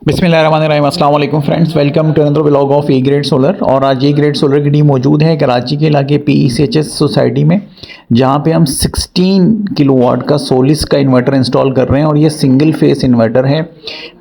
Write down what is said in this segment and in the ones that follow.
बिस्मिल्लाहिर्रहमानिर्रहीम, अस्सलाम वालेकुम friends, welcome to another vlog of A grade solar. और आज ए ग्रेड सोलर की टीम मौजूद है कराची के इलाके PECHS सोसाइटी में, जहां पे हम 16 किलोवाट का सोलिस का इन्वर्टर इंस्टॉल कर रहे हैं। और ये सिंगल फेस इन्वर्टर है।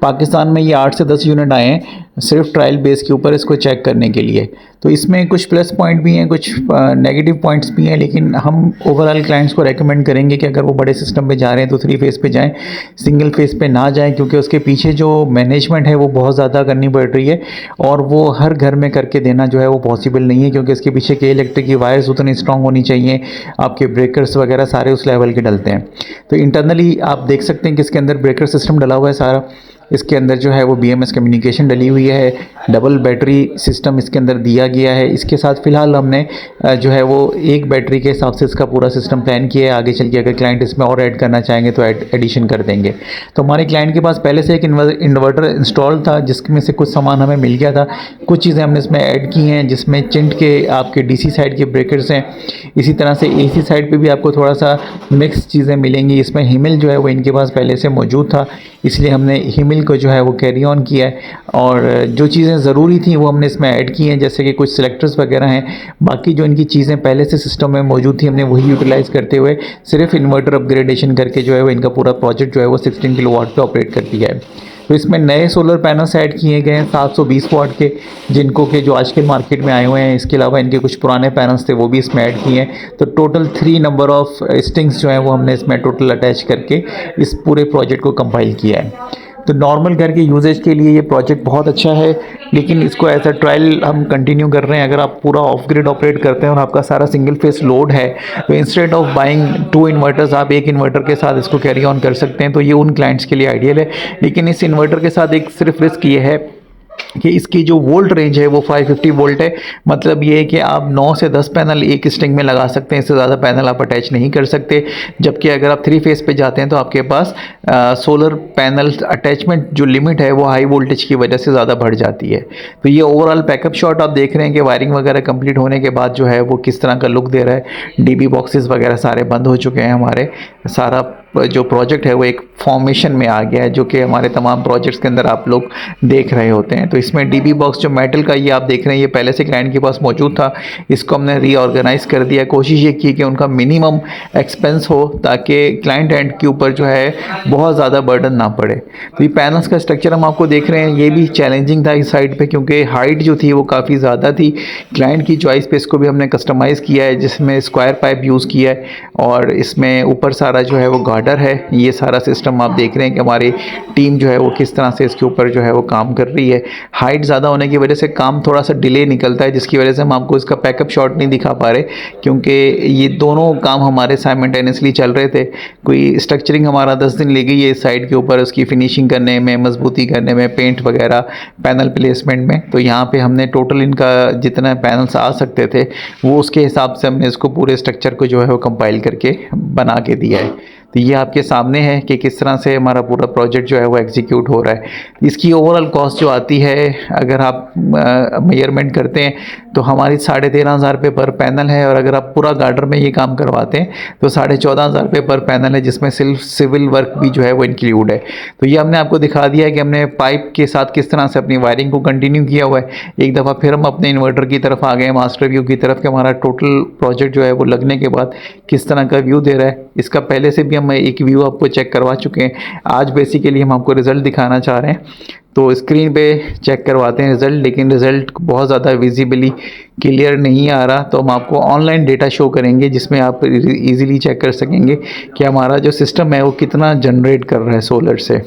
पाकिस्तान में ये 8 से 10 यूनिट आए हैं सिर्फ ट्रायल बेस के ऊपर इसको चेक करने के लिए। तो इसमें कुछ प्लस पॉइंट भी हैं, कुछ नेगेटिव पॉइंट्स भी हैं, लेकिन हम ओवरऑल क्लाइंट्स को रेकमेंड करेंगे कि अगर वो बड़े सिस्टम पे जा रहे हैं तो 3 फेस पे जाएं, सिंगल फेस पे ना जाएं, क्योंकि उसके पीछे जो मैनेजमेंट है वो बहुत ज़्यादा करनी पड़ रही है और वो हर घर में करके देना जो है वो पॉसिबल नहीं है, क्योंकि इसके पीछे के इलेक्ट्रिक की वायर्स उतनी स्ट्रॉन्ग होनी चाहिए, आपके ब्रेकर्स वगैरह सारे उस लेवल के डलते हैं। तो इंटरनली आप देख सकते हैं कि इसके अंदर ब्रेकर सिस्टम डला हुआ है सारा। इसके अंदर जो है वो BMS कम्युनिकेशन डली हुई है, डबल बैटरी सिस्टम इसके अंदर दिया गया है। इसके साथ फ़िलहाल हमने जो है वो एक बैटरी के हिसाब से इसका पूरा सिस्टम प्लान किया है। आगे चल के अगर क्लाइंट इसमें और ऐड करना चाहेंगे तो एडिशन कर देंगे। तो हमारे क्लाइंट के पास पहले से एक इन्वर्टर इंस्टॉल था, जिसमें से कुछ सामान हमें मिल गया था। कुछ चीज़ें हमने इसमें ऐड की हैं, जिसमें चिंट के आपके DC साइड के ब्रेकर्स हैं। इसी तरह से AC साइड पे भी आपको थोड़ा सा मिक्स चीज़ें मिलेंगी। इसमें हिमिल जो है वो इनके पास पहले से मौजूद था, इसलिए हमने हिमिल को जो है वो कैरी ऑन किया है। और जो चीज़ें ज़रूरी थी वो हमने इसमें ऐड की हैं, जैसे कि कुछ सिलेक्टर्स वगैरह हैं। बाकी जो इनकी चीज़ें पहले से सिस्टम में मौजूद थी हमने वही यूटिलाइज़ करते हुए सिर्फ इन्वर्टर अपग्रेडेशन करके जो है वो इनका पूरा प्रोजेक्ट जो है वो 16 किलोवाट पे ऑपरेट कर दिया है। तो इसमें नए सोलर पैनल्स ऐड किए गए हैं 720 वाट के, जिनको के जो आजकल मार्केट में आए हुए हैं। इसके अलावा इनके कुछ पुराने पैनल्स थे वो भी इसमें ऐड किए हैं। तो टोटल 3 नंबर ऑफ स्टिंग्स जो हैं वो हमने इसमें टोटल अटैच करके इस पूरे प्रोजेक्ट को कंपाइल किया है। तो नॉर्मल घर के यूजेज के लिए ये प्रोजेक्ट बहुत अच्छा है, लेकिन इसको एज अ ट्रायल हम कंटिन्यू कर रहे हैं। अगर आप पूरा ऑफ ग्रिड ऑपरेट करते हैं और आपका सारा सिंगल फेस लोड है, तो इंस्टेड ऑफ बाइंग 2 इन्वर्टर्स आप एक इन्वर्टर के साथ इसको कैरी ऑन कर सकते हैं। तो ये उन क्लाइंट्स के लिए आइडियल है। लेकिन इस इन्वर्टर के साथ एक सिर्फ रिस्क ये है कि इसकी जो वोल्ट रेंज है वो 550 वोल्ट है। मतलब ये है कि आप 9 से 10 पैनल एक स्ट्रिंग में लगा सकते हैं, इससे ज़्यादा पैनल आप अटैच नहीं कर सकते। जबकि अगर आप 3 फेस पे जाते हैं तो आपके पास सोलर पैनल अटैचमेंट जो लिमिट है वो हाई वोल्टेज की वजह से ज़्यादा बढ़ जाती है। तो ये ओवरऑल पैकअप शॉट आप देख रहे हैं कि वायरिंग वगैरह कंप्लीट होने के बाद जो है वो किस तरह का लुक दे रहा है। DB बॉक्सेस वगैरह सारे बंद हो चुके हैं हमारे। सारा जो प्रोजेक्ट है वो एक फॉर्मेशन में आ गया है, जो कि हमारे तमाम प्रोजेक्ट्स के अंदर आप लोग देख रहे होते हैं। तो इसमें DB बॉक्स जो मेटल का ये आप देख रहे हैं, ये पहले से क्लाइंट के पास मौजूद था। इसको हमने रीऑर्गेनाइज कर दिया। कोशिश ये की कि उनका मिनिमम एक्सपेंस हो, ताकि क्लाइंट एंड के ऊपर जो है बहुत ज़्यादा बर्डन ना पड़े। तो ये पैनल्स का स्ट्रक्चर हम आपको देख रहे हैं, ये भी चैलेंजिंग था इस साइड पर, क्योंकि हाइट जो थी वो काफ़ी ज़्यादा थी। क्लाइंट की चॉइस पे इसको भी हमने कस्टमाइज़ किया है, जिसमें स्क्वायर पाइप यूज़ किया है। और इसमें ऊपर सारा जो है वो गार्डर है। ये सारा सिस्टम आप देख रहे हैं कि हमारी टीम जो है वो किस तरह से इसके ऊपर जो है वो काम कर रही है। हाइट ज़्यादा होने की वजह से काम थोड़ा सा डिले निकलता है, जिसकी वजह से हम आपको इसका पैकअप शॉट नहीं दिखा पा रहे, क्योंकि ये दोनों काम हमारे साइमल्टेनियसली चल रहे थे। कोई स्ट्रक्चरिंग हमारा 10 दिन ले गई है इस साइड के ऊपर, उसकी फिनिशिंग करने में, मजबूती करने में, पेंट वगैरह, पैनल प्लेसमेंट में। तो यहाँ पे हमने टोटल इनका जितना पैनल्स आ सकते थे वो उसके हिसाब से हमने इसको पूरे स्ट्रक्चर को जो है वो कंपाइल करके बना के दिया है। तो ये आपके सामने है कि किस तरह से हमारा पूरा प्रोजेक्ट जो है वो एग्जीक्यूट हो रहा है। इसकी ओवरऑल कॉस्ट जो आती है, अगर आप मेजरमेंट करते हैं तो हमारी 13,500 रुपये पर पैनल है। और अगर आप पूरा गार्डर में ये काम करवाते हैं तो 14,500 रुपये पर पैनल है, जिसमें सिर्फ सिविल वर्क भी जो है वो इंक्लूड है। तो ये हमने आपको दिखा दिया है कि हमने पाइप के साथ किस तरह से अपनी वायरिंग को कंटिन्यू किया हुआ है। एक दफ़ा फिर हम अपने इन्वर्टर की तरफ आ गए, मास्टर व्यू की तरफ, कि हमारा टोटल प्रोजेक्ट जो है वो लगने के बाद किस तरह का व्यू दे रहा है। इसका पहले से भी हम एक व्यू आपको चेक करवा चुके हैं। आज बेसिकली हम आपको रिज़ल्ट दिखाना चाह रहे हैं। तो स्क्रीन पे चेक करवाते हैं रिज़ल्ट, लेकिन रिज़ल्ट बहुत ज़्यादा विजिबली क्लियर नहीं आ रहा। तो हम आपको ऑनलाइन डेटा शो करेंगे, जिसमें आप इजीली चेक कर सकेंगे कि हमारा जो सिस्टम है वो कितना जनरेट कर रहा है सोलर से।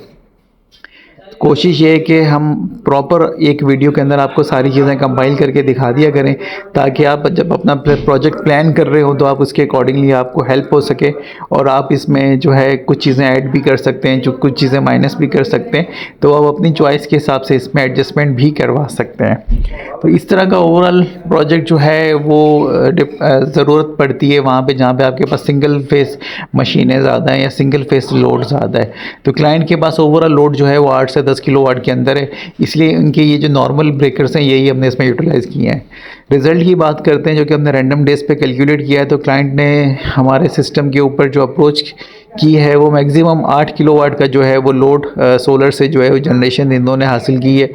कोशिश ये है कि हम प्रॉपर एक वीडियो के अंदर आपको सारी चीज़ें कंपाइल करके दिखा दिया करें, ताकि आप जब अपना प्रोजेक्ट प्लान कर रहे हो तो आप उसके अकॉर्डिंगली आपको हेल्प हो सके। और आप इसमें जो है कुछ चीज़ें ऐड भी कर सकते हैं, जो कुछ चीज़ें माइनस भी कर सकते हैं। तो आप अपनी चॉइस के हिसाब से इसमें एडजस्टमेंट भी करवा सकते हैं। तो इस तरह का ओवरऑल प्रोजेक्ट जो है वो ज़रूरत पड़ती है वहाँ पे जहाँ पे आपके पास सिंगल फेस मशीनें ज़्यादा हैं या सिंगल फेस लोड ज़्यादा है। तो क्लाइंट के पास ओवरऑल लोड जो है वो 8 से 10 किलोवाट के अंदर है, इसलिए इनके ये जो नॉर्मल ब्रेकर्स हैं यही हमने इसमें यूटिलाइज़ किए हैं। रिज़ल्ट की बात करते हैं, जो कि हमने रैंडम डेज पे कैलकुलेट किया है। तो क्लाइंट ने हमारे सिस्टम के ऊपर जो अप्रोच की है वो मैक्सिमम 8 किलोवाट का जो है वो लोड सोलर से जो है वो जनरेशन इन दोनों ने हासिल की है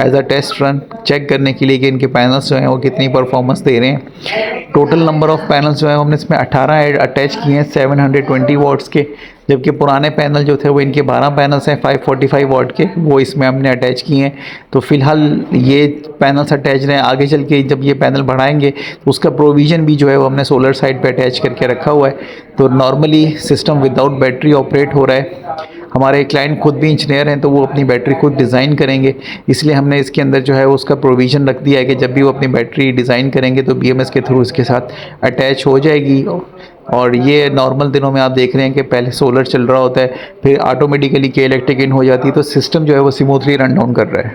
as a test run check करने के लिए कि इनके पैनल्स जो हैं वो कितनी परफॉर्मेंस दे रहे हैं। टोटल नंबर ऑफ पैनल्स जो है हमने इसमें 18 अटैच किए हैं 720 वाट्स के, जबकि पुराने पैनल जो थे वो इनके 12 पैनल्स हैं 545 वाट के, वो इसमें हमने अटैच किए हैं। तो फ़िलहाल ये पैनल्स अटैच हैं, आगे चल के जब ये पैनल बढ़ाएंगे तो उसका प्रोविज़न भी जो है वो हमने सोलर साइड पे अटैच करके रखा हुआ है। तो normally system without battery operate हो रहा है। हमारे क्लाइंट खुद भी इंजीनियर हैं तो वो अपनी बैटरी खुद डिज़ाइन करेंगे, इसलिए हमने इसके अंदर जो है उसका प्रोविज़न रख दिया है कि जब भी वो अपनी बैटरी डिज़ाइन करेंगे तो BMS के थ्रू इसके साथ अटैच हो जाएगी। और ये नॉर्मल दिनों में आप देख रहे हैं कि पहले सोलर चल रहा होता है, फिर ऑटोमेटिकली के इलेक्ट्रिक इन हो जाती है, तो सिस्टम जो है वो स्मूथली रन डाउन कर रहा है।